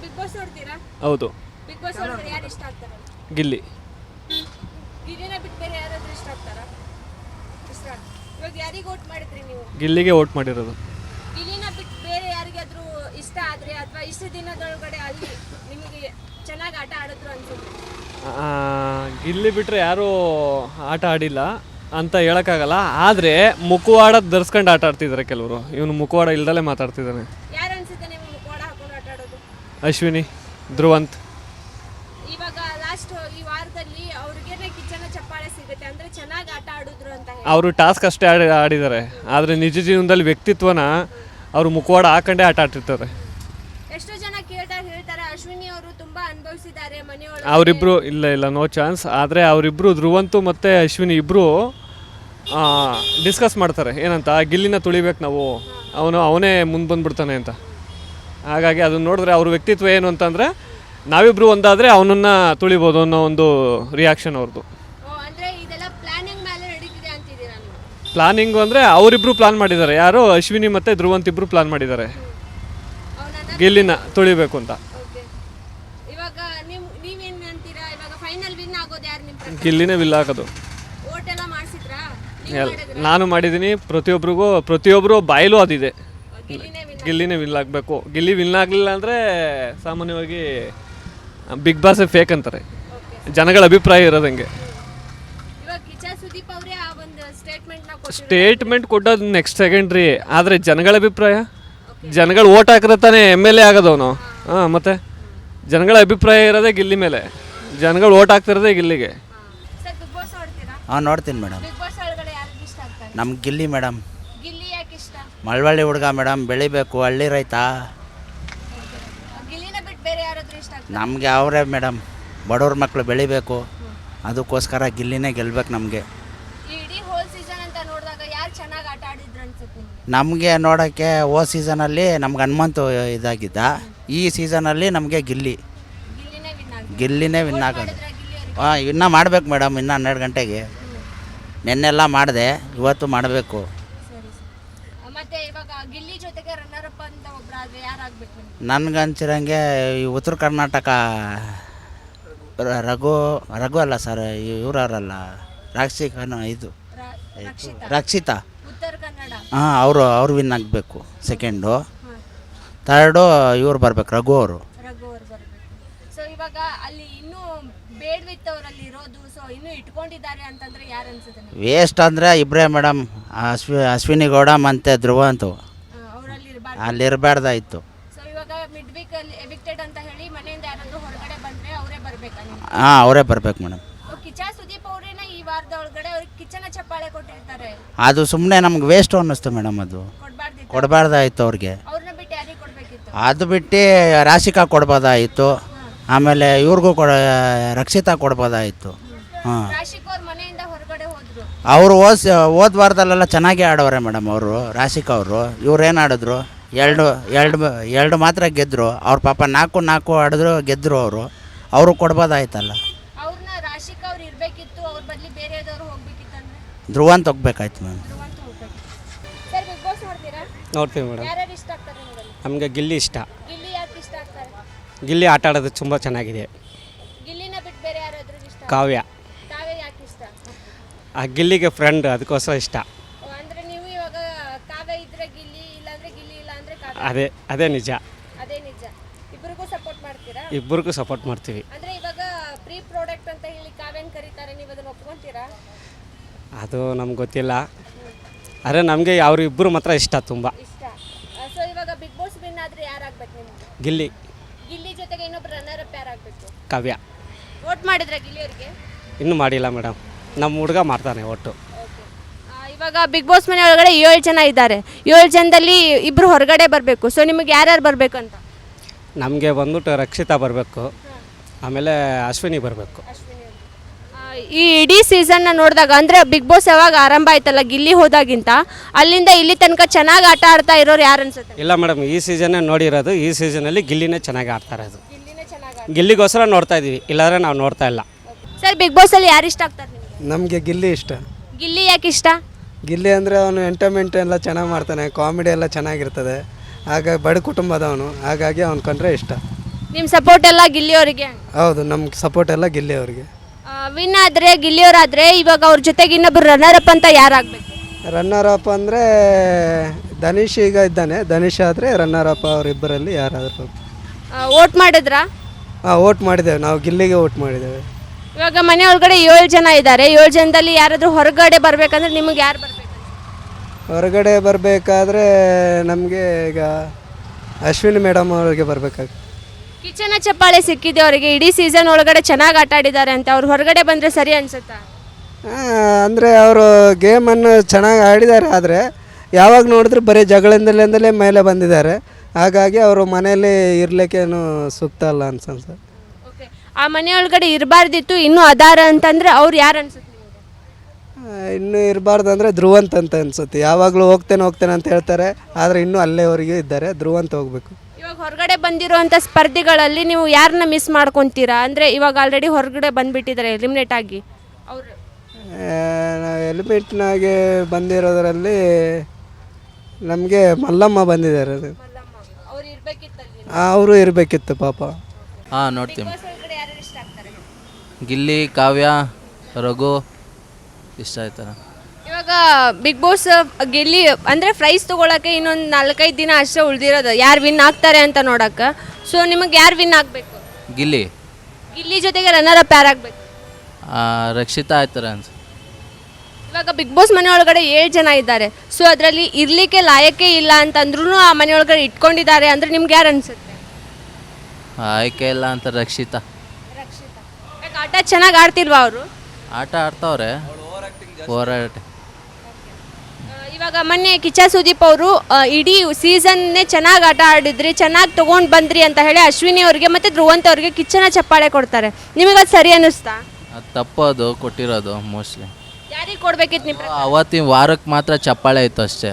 Big boss ನೋಡ್ತೀರಾ? ಹೌದು. Big boss ಒಳಗಡೆ ಯಾರು ಇಷ್ಟ ಆಗ್ತಾರೆ? ಗಿಲ್ಲಿ. ಗಿಲ್ಲಿನ ಬಿಟ್ಟು ಬೇರೆ ಯಾರಾದ್ರೂ ಇಷ್ಟ ಆಗ್ತಾರಾ? ಇಷ್ಟ. ಇವಾಗ ಯಾರಿಗೆ ವೋಟ್ ಮಾಡಿದ್ರಿ ನೀವು? ಗಿಲ್ಲಿಗೆ ವೋಟ್ ಮಾಡಿರೋದು. ಗಿಲ್ಲಿನ ಬಿಟ್ಟು ಬೇರೆ ಯಾರಿಗಾದ್ರೂ ಇಷ್ಟ ಆದ್ರೆ ಅಥವಾ ಇಷ್ಟು ದಿನದೊಳಗಡೆ ಅಲ್ಲಿ ನಿಮಗೆ ಚೆನ್ನಾಗಿ ಆಟ ಆಡಿದ್ರು ಅನ್ಸುತ್ತೆ? ಗಿಲ್ಲಿ ಬಿಟ್ಟರೆ ಯಾರೂ ಆಟ ಆಡಿಲ್ಲ ಅಂತ ಹೇಳೋಕ್ಕಾಗಲ್ಲ. ಆದರೆ ಮುಖವಾಡ ಧರಿಸ್ಕೊಂಡು ಆಟ ಆಡ್ತಿದ್ದಾರೆ ಕೆಲವರು. ಇವನು ಮುಖವಾಡ ಇಲ್ದಲೇ ಮಾತಾಡ್ತಿದ್ದಾನೆ. ಯಾರು ಅನ್ಸುತ್ತೆ ನಿಮ್ಗೆ ಕೋಡ ಹಾಕೊಂಡು ಆಟ ಆಡೋದು? ಅಶ್ವಿನಿ, ಧ್ರುವಂತ್. ಇವಾಗ ಲಾಸ್ಟ್ ಈ ವಾರದಲ್ಲಿ ಅವ್ರಿಗೆ ಕಿಚ್ಚನ ಚಪ್ಪಾಳೆ ಸಿಗುತ್ತೆ ಅಂದ್ರೆ ಚೆನ್ನಾಗಿ ಆಟ ಆಡಿದ್ರು ಅಂತ ಹೇಳಿ. ಅವರು ಟಾಸ್ಕ್ ಅಷ್ಟೇ ಆಡಿದ್ದಾರೆ, ಆದರೆ ನಿಜ ಜೀವನದಲ್ಲಿ ವ್ಯಕ್ತಿತ್ವನ ಅವರು ಮುಖವಾಡ ಹಾಕೊಂಡೇ ಆಟ ಆಡ್ತಿರ್ತಾರೆ. ಎಷ್ಟೋ ಜನ ಹೇಳ್ತಾರೆ ಅಶ್ವಿನಿ ಅವರು ತುಂಬಾ ಅನುಭವಿಸಿದ್ದಾರೆ ಮನೆಯೊಳಗೆ. ಅವರಿಬ್ರು ಇಲ್ಲ ನೋ ಚಾನ್ಸ್. ಆದರೆ ಅವರಿಬ್ರು ಧ್ರುವಂತು ಮತ್ತು ಅಶ್ವಿನಿ ಇಬ್ಬರು ಡಿಸ್ಕಸ್ ಮಾಡ್ತಾರೆ ಏನಂತ, ಗಿಲ್ಲಿನ ತುಳಿಬೇಕು ನಾವು, ಅವನೇ ಮುಂದೆ ಬಂದ್ಬಿಡ್ತಾನೆ ಅಂತ. ಹಾಗಾಗಿ ಅದನ್ನ ನೋಡಿದ್ರೆ ಅವ್ರ ವ್ಯಕ್ತಿತ್ವ ಏನು ಅಂತಂದರೆ ನಾವಿಬ್ರು ಒಂದಾದರೆ ಅವನನ್ನು ತುಳಿಬೋದು ಅನ್ನೋ ಒಂದು ರಿಯಾಕ್ಷನ್ ಅವ್ರದ್ದು. ಅಂದ್ರೆ ಇದೆಲ್ಲ ಪ್ಲಾನಿಂಗ್ ಮೇಲೆ ನಡೀತಿದೆ ಅಂತಿದ್ದೀರಾ ನೀವು? ಪ್ಲಾನಿಂಗು ಅಂದರೆ ಅವರಿಬ್ರು ಪ್ಲಾನ್ ಮಾಡಿದ್ದಾರೆ. ಯಾರು ಅಶ್ವಿನಿ ಮತ್ತು ಧ್ರುವಂತ್ ಇಬ್ಬರು ಪ್ಲಾನ್ ಮಾಡಿದ್ದಾರೆ ಗಿಲ್ಲಿನ ತುಳಿಬೇಕು ಅಂತ. ಇವಾಗ ನೀವೇನ್ ಅಂತೀರಾ? ಇವಾಗ ಫೈನಲ್ ವಿನ್ ಆಗೋದು ಯಾರು ನಿಮ್ಮ ಪ್ರಕಾರ? ಗಿಲ್ಲಿನೇ ವಿಲ್ ಆಗೋದು. ವೋಟ್ ಎಲ್ಲ ಮಾಡಿಸಿದ್ರಾ? ನಾನು ಮಾಡಿದ್ದೀನಿ. ಪ್ರತಿಯೊಬ್ಬರು ಬಾಯಲು ಅದಿದೆ, ಗಿಲ್ಲಿನೇ ವಿನ್ ಆಗಬೇಕು. ಗಿಲ್ಲಿ ವಿನ್ ಆಗಲಿಲ್ಲ ಅಂದರೆ ಸಾಮಾನ್ಯವಾಗಿ ಬಿಗ್ ಬಾಸ್ ಫೇಕ್ ಅಂತಾರೆ. ಜನಗಳ ಅಭಿಪ್ರಾಯ ಇರೋದಂಗೆ. ಇವಾಗ ಕಿಚ್ಚ ಸುದೀಪ್ ಅವರೇ ಆ ಒಂದು ಸ್ಟೇಟ್ಮೆಂಟ್ ಕೊಡೋದು ನೆಕ್ಸ್ಟ್ ಸೆಕೆಂಡ್ರಿ. ಆದರೆ ಜನಗಳ ಅಭಿಪ್ರಾಯ, ಜನಗಳು ಓಟ್ ಹಾಕಿದ್ರೆ ತಾನೇ MLA ಆಗೋದವನು. ಮತ್ತೆ ಜನಗಳ ಅಭಿಪ್ರಾಯ ಇರೋದೇ ಗಿಲ್ಲಿ ಮೇಲೆ. ಜನಗಳು ಓಟ್ ಹಾಕ್ತಿರೋದೇ ಗಿಲ್ಲಿಗೆ. ನೋಡ್ತೀನಿ ಮೇಡಮ್. ನಮ್ಗೆ ಗಿಲ್ಲಿ ಮೇಡಮ್. ಮಳವಳ್ಳಿ ಹುಡುಗ ಮೇಡಮ್, ಬೆಳಿಬೇಕು, ಹಳ್ಳಿ ರೈತ. ನಮಗೆ ಅವರೇ ಮೇಡಮ್, ಬಡವ್ರ ಮಕ್ಕಳು ಬೆಳಿಬೇಕು, ಅದಕ್ಕೋಸ್ಕರ ಗಿಲ್ಲಿನೇ ಗೆಲ್ಬೇಕು ನಮಗೆ. ನಮಗೆ ನೋಡೋಕ್ಕೆ ಸೀಸನಲ್ಲಿ ನಮ್ಗೆ ಹನುಮಂತು ಇದಾಗಿದ್ದ. ಈ ಸೀಸನಲ್ಲಿ ನಮಗೆ ಗಿಲ್ಲಿನೇ ವಿನ್ ಆಗೋದು. ಇನ್ನೂ ಮಾಡಬೇಕು ಮೇಡಮ್, ಇನ್ನೂ 12 ಗಂಟೆಗೆ. ನೆನ್ನೆಲ್ಲ ಮಾಡಿದೆ, ಇವತ್ತು ಮಾಡಬೇಕು. ನನಗನ್ಸಿರಂಗೆ ಈ ಉತ್ತರ ಕರ್ನಾಟಕ ರಘು ಅಲ್ಲ ಸರ್, ಇವರಲ್ಲ, ರಕ್ಷಿತಾ. ಅವರು ವಿನ್ ಆಗಬೇಕು. ಸೆಕೆಂಡು, ಥರ್ಡು ಇವ್ರು ಬರ್ಬೇಕು, ರಘು ಅವರು. ವೇಸ್ಟ್ ಅಂದರೆ ಇಬ್ಬರೇ ಮೇಡಮ್, ಅಶ್ವಿನಿ ಗೌಡ ಮತ್ತು ಧ್ರುವಂತು. ಅಲ್ಲಿ ಇರಬಾರ್ದಾಯಿತು. ಅವರೇ ಬರ್ಬೇಕು ಮೇಡಮ್. ಅದು ಸುಮ್ಮನೆ ನಮ್ಗೆ ವೇಸ್ಟ್ ಅನ್ನಿಸ್ತು ಮೇಡಮ್. ಅದು ಕೊಡಬಾರ್ದಾಯಿತು ಅವ್ರಿಗೆ. ಅದು ಬಿಟ್ಟು ರಾಶಿಕಾ ಕೊಡ್ಬೋದಾಯಿತು. ಆಮೇಲೆ ಇವ್ರಿಗೂ ರಕ್ಷಿತಾ ಕೊಡ್ಬೋದಾಯಿತು. ಅವರು ಹೋದ ವಾರದಲ್ಲೆಲ್ಲ ಚೆನ್ನಾಗಿ ಆಡೋರೆ ಮೇಡಮ್. ಅವರು ರಾಶಿಕಾ ಅವರು. ಇವ್ರು ಏನು ಆಡಿದ್ರು? ಎರಡು ಮಾತ್ರ ಗೆದ್ದರು. ಅವ್ರ ಪಾಪ 4 ಆಡಿದ್ರು, ಗೆದ್ದರು. ಅವರು ಕೊಡ್ಬೋದಾಯ್ತಲ್ಲ. ಧ್ರುವಂತ್ ಹೋಗ್ಬೇಕಾಯ್ತು ಮ್ಯಾಮ್. ನೋಡ್ತೀವಿ ಮೇಡಮ್. ನಮಗೆ ಗಿಲ್ಲಿ ಇಷ್ಟ. ಗಿಲ್ಲಿ ಆಟ ಆಡೋದು ತುಂಬ ಚೆನ್ನಾಗಿದೆ. ಕಾವ್ಯ. ಆ ಗಿಲ್ಲಿಗೆ ಫ್ರೆಂಡ್, ಅದಕ್ಕೋಸ್ಕರ ಇಷ್ಟ. ಅದೇ ನಿಜ. ಇಬ್ಬರಿಗೂ ಸಪೋರ್ಟ್ ಮಾಡ್ತೀವಿ. ಅದು ನಮ್ಗೆ ಗೊತ್ತಿಲ್ಲ. ಆದರೆ ನಮಗೆ ಅವರು ಇಬ್ಬರು ಮಾತ್ರ ಇಷ್ಟ ತುಂಬ. ಗಿಲ್ಲಿ. ಕಾವ್ಯ. ಇನ್ನೂ ಮಾಡಿಲ್ಲ ಮೇಡಮ್, ನಮ್ಮ ಹುಡುಗ ಮಾಡ್ತಾನೆ ಒಟ್ಟು. ಇವಾಗ ಬಿಗ್ ಬಾಸ್ ಮನೆ ಒಳಗಡೆ 7 ಜನ ಇದ್ದಾರೆ. 7 ಜನದಲ್ಲಿ ಇಬ್ಬರು ಹೊರಗಡೆ ಬರಬೇಕು. ಸೊ ನಿಮಗೆ ಯಾರ್ಯಾರು ಬರಬೇಕು ಅಂತ? ನಮಗೆ ಬಂದ್ಬಿಟ್ಟು ರಕ್ಷಿತಾ ಬರಬೇಕು, ಆಮೇಲೆ ಅಶ್ವಿನಿ ಬರಬೇಕು. ಈ ಇಡೀ ಸೀಸನ್ನ ನೋಡಿದಾಗ ಅಂದರೆ ಬಿಗ್ ಬಾಸ್ ಯಾವಾಗ ಆರಂಭ ಆಯ್ತಲ್ಲ ಗಿಲ್ಲಿ ಹೋದಾಗಿಂತ, ಅಲ್ಲಿಂದ ಇಲ್ಲಿ ತನಕ ಚೆನ್ನಾಗಿ ಆಟ ಆಡ್ತಾ ಇರೋರು ಯಾರು ಅನ್ಸುತ್ತೆ? ಇಲ್ಲ ಮೇಡಮ್, ಈ ಸೀಸನ್ನೇ ನೋಡಿರೋದು. ಈ ಸೀಸನಲ್ಲಿ ಗಿಲ್ಲಿನೇ ಚೆನ್ನಾಗಿ ಆಡ್ತಾ ಇರೋದು. ಗಿಲ್ಲಿಗೋಸ್ಕರ ನೋಡ್ತಾ ಇದ್ದೀವಿ, ಇಲ್ಲಾಂದರೆ ನಾವು ನೋಡ್ತಾ ಇಲ್ಲ. ಸರ್, ಬಿಗ್ ಬಾಸಲ್ಲಿ ಯಾರು ಇಷ್ಟ ಆಗ್ತಾರೆ ನಿಮಗೆ? ನಮಗೆ ಗಿಲ್ಲಿ ಇಷ್ಟ. ಗಿಲ್ಲಿ ಯಾಕೆ ಇಷ್ಟ? ಗಿಲ್ಲಿ ಅಂದರೆ ಅವನು ಎಂಟರ್ಟೈನ್ಮೆಂಟ್ ಎಲ್ಲ ಚೆನ್ನಾಗಿ ಮಾಡ್ತಾನೆ, ಕಾಮಿಡಿ ಎಲ್ಲ ಚೆನ್ನಾಗಿರ್ತದೆ. ಹಾಗಾಗಿ ಬಡ ಕುಟುಂಬದವನು, ಹಾಗಾಗಿ ಅವ್ನು ಕಂಡ್ರೆ ಇಷ್ಟ. ನಿಮ್ಮ ಸಪೋರ್ಟ್ ಎಲ್ಲ ಗಿಲ್ಲಿಯವರಿಗೆ. ಹೌದು, ನಮ್ಗೆ ಸಪೋರ್ಟ್ ಎಲ್ಲ ಗಿಲ್ಲಿ ಅವ್ರಿಗೆ. ವಿನ್ ಆದರೆ ಗಿಲ್ಲಿಯವರಾದರೆ ಇವಾಗ ಅವ್ರ ಜೊತೆಗೆ ಇನ್ನೊಬ್ರು ರನ್ನರ್ ಅಪ್ ಅಂತ ಯಾರಾಗಬೇಕು? ರನ್ನರ್ ಅಪ್ ಅಂದರೆ ಧನುಷ್ ಈಗ ಇದ್ದಾನೆ. ಧನುಷ್ ಆದರೆ ರನ್ನರ್ ಅಪ್ ಅವರಿಬ್ಬರಲ್ಲಿ ಯಾರಾದರೂ. ವೋಟ್ ಮಾಡಿದ್ರಾ? ಹಾಂ, ವೋಟ್ ಮಾಡಿದ್ದೇವೆ, ನಾವು ಗಿಲ್ಲಿಗೆ ವೋಟ್ ಮಾಡಿದ್ದೇವೆ. ಇವಾಗ ಮನೆ ಒಳಗಡೆ 7 ಜನ ಇದ್ದಾರೆ. 7 ಜನದಲ್ಲಿ ಯಾರಾದರೂ ಹೊರಗಡೆ ಬರಬೇಕಂದ್ರೆ ನಿಮಗೆ ಯಾರು ಬರಬೇಕು? ಹೊರಗಡೆ ಬರಬೇಕಾದ್ರೆ ನಮಗೆ ಈಗ ಅಶ್ವಿನಿ ಮೇಡಮ್ ಅವ್ರಿಗೆ ಬರಬೇಕಾಗ್ತದೆ. ಕಿಚ್ಚನ ಚಪ್ಪಾಳೆ ಸಿಕ್ಕಿದೆ ಅವರಿಗೆ. ಇಡೀ ಸೀಸನ್ ಒಳಗಡೆ ಚೆನ್ನಾಗಿ ಆಟ ಆಡಿದ್ದಾರೆ ಅಂತ. ಅವ್ರು ಹೊರಗಡೆ ಬಂದರೆ ಸರಿ ಅನ್ಸುತ್ತಾ? ಅಂದರೆ ಅವರು ಗೇಮನ್ನು ಚೆನ್ನಾಗಿ ಆಡಿದ್ದಾರೆ, ಆದರೆ ಯಾವಾಗ ನೋಡಿದ್ರು ಬರೀ ಜಗಳಿಂದಲೇ ಮೇಲೆ ಬಂದಿದ್ದಾರೆ. ಹಾಗಾಗಿ ಅವರು ಮನೆಯಲ್ಲಿ ಇರಲಿಕ್ಕೇನು ಸೂಕ್ತ ಅಲ್ಲ ಅನ್ಸನ್ಸ. ಓಕೆ, ಆ ಮನೆ ಒಳಗಡೆ ಇರಬಾರ್ದಿತ್ತು, ಇನ್ನೂ ಅದಾರ ಅಂತಂದರೆ ಅವ್ರು ಯಾರು ಅನ್ಸುತ್ತೆ ನಿಮಗೆ? ಇನ್ನೂ ಇರಬಾರ್ದು ಅಂದರೆ ಧ್ರುವಂತ್ ಅಂತ ಅನ್ಸುತ್ತೆ. ಯಾವಾಗಲೂ ಹೋಗ್ತೇನೆ ಅಂತ ಹೇಳ್ತಾರೆ, ಆದರೆ ಇನ್ನೂ ಅಲ್ಲೇವರೆಗೂ ಇದ್ದಾರೆ. ಧ್ರುವಂತ್ ಹೋಗಬೇಕು. ಇವಾಗ ಹೊರಗಡೆ ಬಂದಿರುವಂಥ ಸ್ಪರ್ಧಿಗಳಲ್ಲಿ ನೀವು ಯಾರನ್ನ ಮಿಸ್ ಮಾಡ್ಕೊತೀರಾ? ಅಂದರೆ ಇವಾಗ ಆಲ್ರೆಡಿ ಹೊರಗಡೆ ಬಂದುಬಿಟ್ಟಿದ್ದಾರೆ ಎಲಿಮಿನೇಟ್ ಆಗಿ. ಅವರು ಎಲಿಮಿನೇಟ್ನಾಗೆ ಬಂದಿರೋದರಲ್ಲಿ ನಮಗೆ ಮಲ್ಲಮ್ಮ ಬಂದಿದ್ದಾರೆ. ಅವ್ರು ಇರಬೇಕಿತ್ತಲ್ಲಿ. ಅವರು ಇರಬೇಕಿತ್ತು ಪಾಪ. ಹಾಂ, ನೋಡ್ತೀವಿ. ಯಾರು ಇಷ್ಟ ಆಗ್ತಾರೆ? ಗಿಲ್ಲಿ, ಕಾವ್ಯ, ರಘು ಇಷ್ಟ ಆಯ್ತಾರೆ. ಇವಾಗ ಬಿಗ್ ಬಾಸ್ ಗೆಲ್ಲಿ ಅಂದರೆ ಪ್ರೈಸ್ ತೊಗೊಳಕ್ಕೆ ಇನ್ನೊಂದು 4-5 ದಿನ ಅಷ್ಟೇ ಉಳಿದಿರೋದು. ಯಾರು ವಿನ್ ಆಗ್ತಾರೆ ಅಂತ ನೋಡೋಕ್ಕೆ. ಸೊ ನಿಮಗೆ ಯಾರು ವಿನ್ ಆಗಬೇಕು? ಗಿಲ್ಲಿ. ಗಿಲ್ಲಿ ಜೊತೆಗೆ ರನ್ನರ್ ಅಪ್ ಯಾರಾಗಬೇಕು? ರಕ್ಷಿತಾ ಆಯ್ತಾರೆ ಅನ್ಸುತ್ತೆ. ಇವಾಗ ಬಿಗ್ ಬಾಸ್ ಮನೆ ಒಳಗಡೆ 7 ಜನ ಇದ್ದಾರೆ. ಸೊ ಅದರಲ್ಲಿ ಇರಲಿಕ್ಕೆ ಲಾಯಕ್ಕೆ ಇಲ್ಲ ಅಂತಂದ್ರೂ ಆ ಮನೆ ಒಳಗಡೆ ಇಟ್ಕೊಂಡಿದ್ದಾರೆ ಅಂದರೆ ನಿಮ್ಗೆ ಯಾರು ಅನಿಸುತ್ತೆ? ಆಯ್ಕೆ ಇಲ್ಲ ಅಂತ ರಕ್ಷಿತಾ. ಯಾಕೆ ಆಟ ಚೆನ್ನಾಗಿ ಆಡ್ತಿಲ್ವಾ ಅವರು? ಆಟ ಆಡ್ತಾವ್ರೆ, ಹೋರಾಟ. ಇವಾಗ ಮೊನ್ನೆ ಕಿಚ್ಚ ಸುದೀಪ್ ಅವರು ಇಡೀ ಸೀಸನ್ನೇ ಚೆನ್ನಾಗಿ ಆಟ ಆಡಿದ್ರಿ, ಚೆನ್ನಾಗಿ ತೊಗೊಂಡು ಬಂದ್ರಿ ಅಂತ ಹೇಳಿ ಅಶ್ವಿನಿ ಅವ್ರಿಗೆ ಮತ್ತು ಧ್ರುವಂತ್ ಅವ್ರಿಗೆ ಕಿಚ್ಚನ ಚಪ್ಪಾಳೆ ಕೊಡ್ತಾರೆ. ನಿಮಗೆ ಅದು ಸರಿ ಅನ್ನಿಸ್ತಾ? ಅದು ತಪ್ಪು, ಅದು ಕೊಟ್ಟಿರೋದು ಮೋಸ್ಟ್ಲಿ. ಯಾರಿಗೆ ಕೊಡ್ಬೇಕಿತ್ತು ನಿಮ್ಮ ಪ್ರಕಾರ? ಅವತ್ತಿನ ವಾರಕ್ಕೆ ಮಾತ್ರ ಚಪ್ಪಾಳೆ ಇತ್ತು ಅಷ್ಟೇ.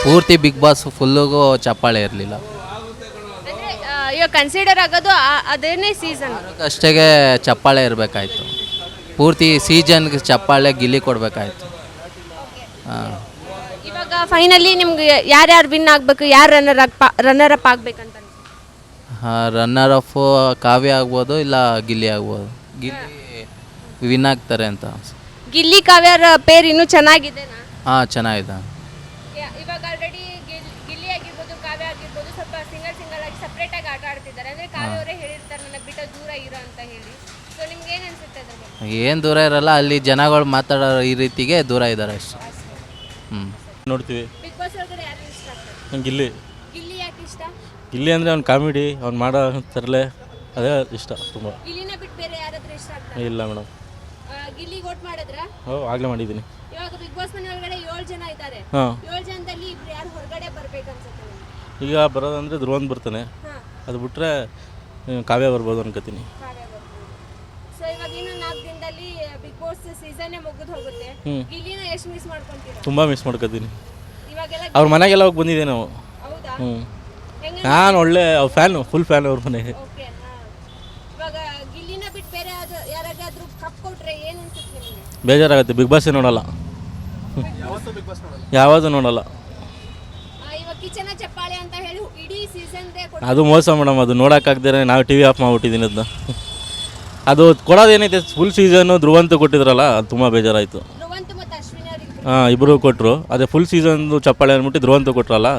ಪೂರ್ತಿ ಬಿಗ್ ಬಾಸ್ ಫುಲ್ಲಿಗೂ ಚಪ್ಪಾಳೆ ಇರಲಿಲ್ಲ. ಅಂದರೆ ಇವಾಗ ಕನ್ಸಿಡರ್ ಆಗೋದು ಅದೇನೇ ಸೀಸನ್ ಅಷ್ಟೇಗೆ ಚಪ್ಪಾಳೆ ಇರಬೇಕಾಯ್ತು. ಪೂರ್ತಿ ಸೀಸನ್ಗೆ ಚಪ್ಪಾಳೆ ಗಿಲ್ಲಿ ಕೊಡಬೇಕಾಯ್ತು. ಹಾಂ, ಇವಾಗ ಫೈನಲಿ ನಿಮ್ಗೆ ಯಾರ್ಯಾರು ವಿನ್ ಆಗಬೇಕು, ಯಾರು ರನ್ನರ್ ಅಪ್ ಆಗ್ಬೇಕಂತ? ಹಾಂ, ರನ್ನರ್ ಆಫ್ ಕಾವ್ಯ ಆಗ್ಬೋದು, ಇಲ್ಲ ಗಿಲ್ಲಿ ಆಗ್ಬೋದು. ಗಿಲ್ಲಿ ವಿನ್ ಆಗ್ತಾರೆ ಅಂತ. ಗಿಲ್ಲಿ ಕಾವ್ಯರ ಪೇರ್ ಇನ್ನೂ ಚೆನ್ನಾಗಿದೆನಾ? ಹಾಂ, ಚೆನ್ನಾಗಿದೆ. ಇವಾಗ ಆಲ್ರೆಡಿ ಗಿಲ್ಲಿ ಆಗಿರ್ಬೋದು, ಕಾವ್ಯ ಆಗಿರ್ಬೋದು, ಸ್ವಲ್ಪ ಸಿಂಗಲ್ ಆಗಿ ಸಪ್ರೇಟ್ ಆಗಿ ಆಟ ಆಡ್ತಿದ್ದಾರೆ. ಅಂದರೆ ಕಾವ್ಯ ಅವರೇ ಹೇಳಿರ್ತಾರೆ ನನಗೆ ಬಿಟ್ಟು ದೂರ ಇರೋ ಅಂತ ಹೇಳಿ. ಸೊ ನಿಮ್ಗೆ ಏನು ಅನ್ಸುತ್ತೆ ಅದ್ರ ಬಗ್ಗೆ? ಏನು ದೂರ ಇರಲ್ಲ, ಅಲ್ಲಿ ಜನಗಳು ಮಾತಾಡೋ ಈ ರೀತಿಗೆ ದೂರ ಇದ್ದಾರೆ ಅಷ್ಟೇ. ನೋಡ್ತೀವಿ. ಬಿಗ್ ಬಾಸ್ ಒಳಗಡೆ ಯಾರು ಇಷ್ಟ ಆಗ್ತಾರೆ? ಗಿಲ್ಲಿ. ಗಿಲ್ಲಿ ಯಾಕೆ ಇಷ್ಟ? ಗಿಲ್ಲಿ ಅಂದರೆ ಅವ್ನು ಕಾಮಿಡಿ, ಅವ್ನು ಮಾಡೋ ತರಲೆ ಅದೇ ಇಷ್ಟ ತುಂಬ. ಗಿಲ್ಲಿನ ಬಿಟ್ಟು ಬೇರೆ ಯಾರಾದ್ರೂ ಇಷ್ಟ ಆಗ್ತಾರೆ? ಇಲ್ಲ ಮೇಡಮ್. ಗಿಲ್ಲಿ ವೋಟ್ ಮಾಡಿದ್ರಾ? ಆಗಲೇ ಮಾಡಿದ್ದೀನಿ. ಇವಾಗ ಬಿಗ್ ಬಾಸ್ ಮನೆ ಒಳಗಡೆ 7 ಜನ ಇದ್ದಾರೆ. ಹಾಂ, 7 ಜನದಲ್ಲಿ ಇಬ್ರು ಯಾರು ಹೊರಗಡೆ ಬರ್ಬೇಕನ್ಸುತ್ತೆ ನಿಮ್ಗೆ? ಈಗ ಬರೋದಂದರೆ ಧ್ರುವಂತ್ ಬರ್ತಾನೆ. ಅದು ಬಿಟ್ಟರೆ ಕಾವ್ಯ ಬರ್ಬೋದು ಅನ್ಕೋತೀನಿ. ಸೊ ಇವಾಗ ಇನ್ನು 4 ದಿನದಲ್ಲಿ ಬಿಗ್ ಬಾಸ್ ಸೀಸನ್ನೇ ಮುಗಿದು ಹೋಗುತ್ತೆ. ಗಿಲ್ಲಿನ ಎಷ್ಟು ಮಿಸ್ ಮಾಡ್ಕೊಂತೀರಾ? ತುಂಬ ಮಿಸ್ ಮಾಡ್ಕೋತೀನಿ. ಇವಾಗೆಲ್ಲ ಅವ್ರ ಮನೆಗೆಲ್ಲ ಹೋಗಿ ಬಂದಿದ್ದೆ ನಾವು. ಹೌದಾ? ಹ್ಞೂ, ನಾನು ಒಳ್ಳೆ ಫ್ಯಾನು, ಫುಲ್ ಫ್ಯಾನ್ ಅವ್ರ ಮನೆಗೆ. ಓಕೆ. ಇವಾಗ ಗಿಲ್ಲಿನ ಬಿಟ್ಟು ಬೇರೆ ಯಾರಾದ್ರೂ ಕಪ್ ಕೊಟ್ರೆ ಏನು ಅನ್ಸುತ್ತೆ ನಿಮಗೆ? ಬೇಜಾರಾಗುತ್ತೆ. ಬಿಗ್ ಬಾಸೇ ನೋಡಲ್ಲ, ಯಾವುದು ನೋಡಲ್ಲ. ಇವಾಗ ಕಿಚನ ಚಪ್ಪಾಳೆ ಅಂತ ಹೇಳಿ ಇಡೀ ಸೀಸನ್ ಅದು ಮೋಸ ಮೇಡಮ್. ಅದು ನೋಡೋಕ್ಕಾಗ್ದೇ ನಾವು ಟಿ ವಿ ಆಫ್ ಮಾಡಿಬಿಟ್ಟಿದ್ದೀನಿ ಅದನ್ನ. ಅದು ಕೊಡೋದೇನೈತೆ, ಫುಲ್ ಸೀಸನ್ನು ಧ್ರುವಂತ ಕೊಟ್ಟಿದ್ರಲ್ಲ, ಅದು ತುಂಬ ಬೇಜಾರಾಯಿತು. ಧ್ರುವಂತ್ ಮತ್ತು ಅಶ್ವಿನಿ ಅವರಿಗೆ ಹಾಂ, ಇಬ್ಬರು ಕೊಟ್ಟರು. ಅದೇ ಫುಲ್ ಸೀಸನ್ದು ಚಪ್ಪಾಳೆ ಅಂದ್ಬಿಟ್ಟು ಧ್ರುವಂತ ಕೊಟ್ರಲ್ಲ,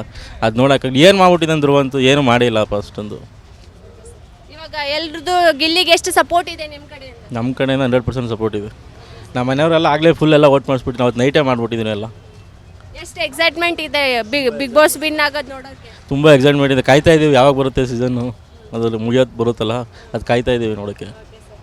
ಅದು ನೋಡೋಕ್ಕಾಗಿ ಏನು ಮಾಡ್ಬಿಟ್ಟಿದ್ದಾನೆ ಧ್ರುವಂತ, ಏನು ಮಾಡಿಲ್ಲ ಅಷ್ಟೊಂದು. ಇವಾಗ ಎಲ್ರದ್ದು ಗಿಲ್ಲಿಗೆ ಎಷ್ಟು ಸಪೋರ್ಟ್ ಇದೆ ನಿಮ್ಮ ಕಡೆಯಿಂದ? ನಮ್ಮ ಕಡೆಯಿಂದ 100% ಸಪೋರ್ಟ್ ಇದೆ. ನಮ್ಮ ಮನೆಯವರೆಲ್ಲ ಆಗಲೇ ಫುಲ್ ಎಲ್ಲ ವೋಟ್ ಮಾಡಿಸ್ಬಿಟ್ಟು ನಾವು ನೈಟೇ ಮಾಡಿಬಿಟ್ಟಿದ್ದೀನಿ ಎಲ್ಲ. ಎಷ್ಟು ಎಕ್ಸೈಟ್ಮೆಂಟ್ ಇದೆ ಬಿಗ್ ಬಾಸ್ ವಿನ್ ಆಗೋದು ನೋಡೋಕ್ಕೆ? ತುಂಬ ಎಕ್ಸೈಟ್ಮೆಂಟ್ ಇದೆ. ಕಾಯ್ತಾ ಇದ್ದೀವಿ ಯಾವಾಗ ಬರುತ್ತೆ ಸೀಸನ್ನು, ಅದ್ರಲ್ಲಿ ಮುಗಿಯೋದು ಬರುತ್ತಲ್ಲ, ಅದು ಕಾಯ್ತಾ ಇದ್ದೀವಿ ನೋಡೋಕ್ಕೆ.